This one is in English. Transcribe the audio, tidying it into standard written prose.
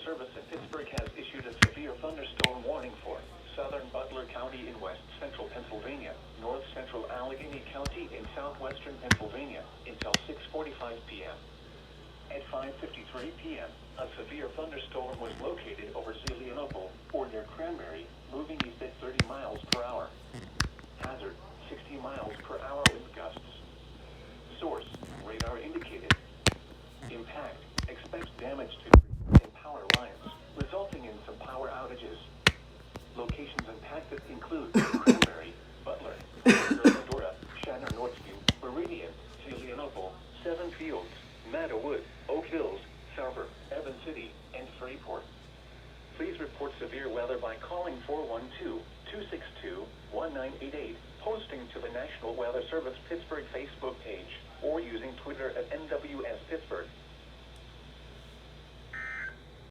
Service in Pittsburgh has issued a severe thunderstorm warning for southern Butler County in west central Pennsylvania, north central Allegheny County in southwestern Pennsylvania until 6:45 p.m. At 5:53 p.m., a severe thunderstorm was located over Zelienople, or near Cranberry, moving east at 30 miles per hour. Hazard, 60 miles per hour wind gusts. Source, radar indicated. Impact, expects damage to power lines, resulting in some power outages. Locations impacted include Cranberry, Butler, Medora, Shannon Northview, Meridian, Zelienople, Seven Fields, Meadowood, Oak Hills, Sarver, Evans City, and Freeport. Please report severe weather by calling 412-262-1988, posting to the National Weather Service Pittsburgh Facebook page, or using Twitter at NWS Pittsburgh.